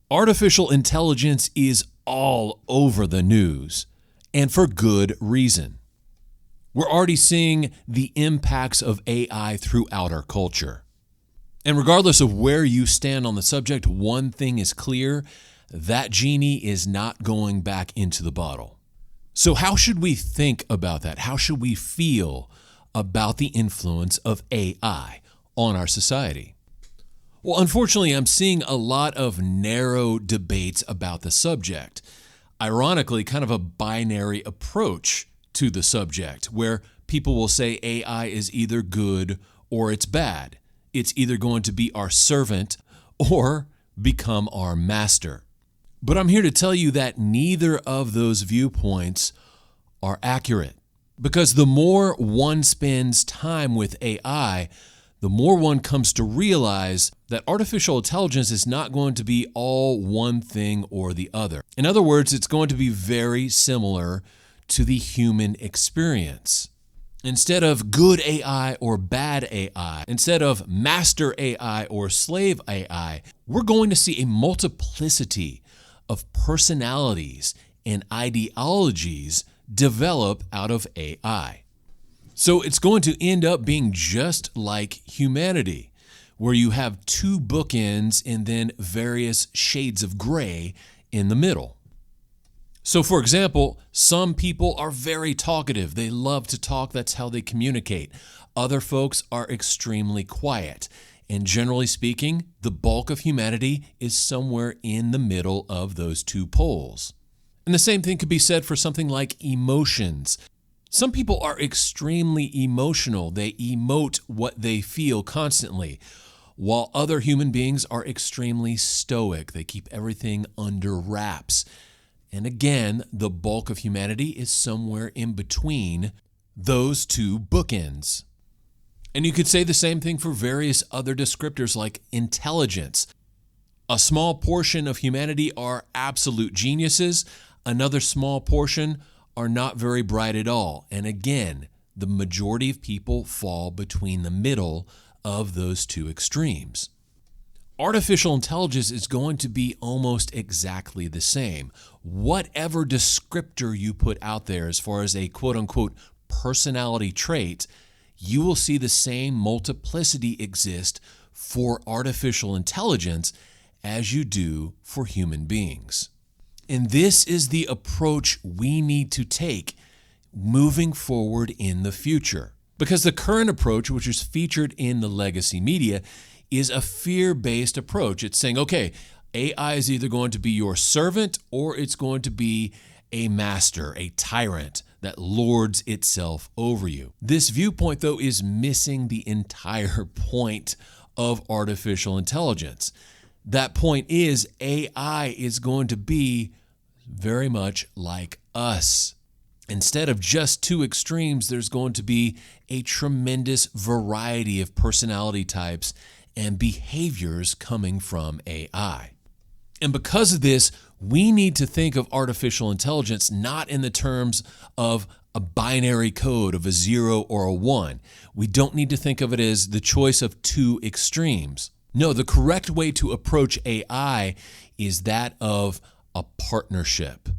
Artificial intelligence is all over the news, and for good reason. We're already seeing the impacts of AI throughout our culture. And regardless of where you stand on the subject, one thing is clear: that genie is not going back into the bottle. So how should we think about that? How should we feel about the influence of AI on our society? Well, unfortunately, I'm seeing a lot of narrow debates about the subject. Ironically, kind of a binary approach to the subject, where people will say AI is either good or it's bad. It's either going to be our servant or become our master. But I'm here to tell you that neither of those viewpoints are accurate, because the more one spends time with AI, the more one comes to realize that artificial intelligence is not going to be all one thing or the other. In other words, it's going to be very similar to the human experience. Instead of good AI or bad AI, instead of master AI or slave AI, we're going to see a multiplicity of personalities and ideologies develop out of AI. So it's going to end up being just like humanity, where you have two bookends and then various shades of gray in the middle. So for example, some people are very talkative. They love to talk. That's how they communicate. Other folks are extremely quiet. And generally speaking, the bulk of humanity is somewhere in the middle of those two poles. And the same thing could be said for something like emotions. Some people are extremely emotional. They emote what they feel constantly, while other human beings are extremely stoic. They keep everything under wraps. And again, the bulk of humanity is somewhere in between those two bookends. And you could say the same thing for various other descriptors like intelligence. A small portion of humanity are absolute geniuses. Another small portion are not very bright at all. And again, the majority of people fall between the middle of those two extremes. Artificial intelligence is going to be almost exactly the same. Whatever descriptor you put out there as far as a quote-unquote personality trait, you will see the same multiplicity exist for artificial intelligence as you do for human beings. And this is the approach we need to take moving forward in the future. Because the current approach, which is featured in the legacy media, is a fear-based approach. It's saying, okay, AI is either going to be your servant or it's going to be a master, a tyrant that lords itself over you. This viewpoint, though, is missing the entire point of artificial intelligence. That point is AI is going to be very much like us. Instead of just two extremes, there's going to be a tremendous variety of personality types and behaviors coming from AI. And because of this, we need to think of artificial intelligence not in the terms of a binary code of a 0 or a 1. We don't need to think of it as the choice of two extremes. No, the correct way to approach AI is that of a partnership.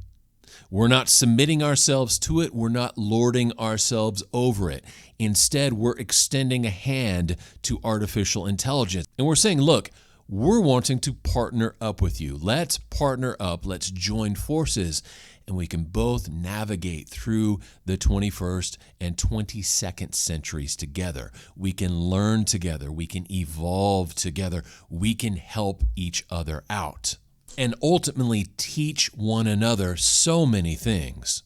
We're not submitting ourselves to it. We're not lording ourselves over it. Instead, we're extending a hand to artificial intelligence. And we're saying, look, we're wanting to partner up with you. Let's partner up. Let's join forces. And we can both navigate through the 21st and 22nd centuries together. We can learn together. We can evolve together. We can help each other out and ultimately teach one another so many things.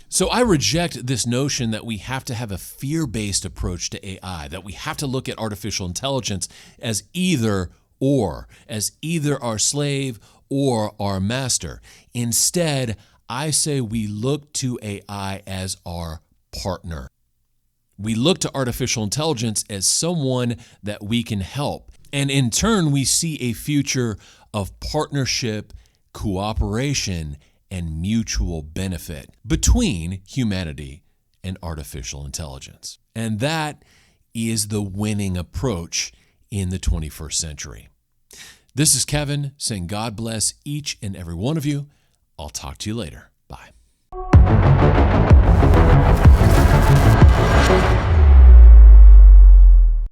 So I reject this notion that we have to have a fear-based approach to AI, that we have to look at artificial intelligence as either or, as either our slave or our master. Instead, I say we look to AI as our partner. We look to artificial intelligence as someone that we can help. And in turn, we see a future of partnership, cooperation, and mutual benefit between humanity and artificial intelligence. And that is the winning approach in the 21st century. This is Kevin saying God bless each and every one of you. I'll talk to you later. Bye.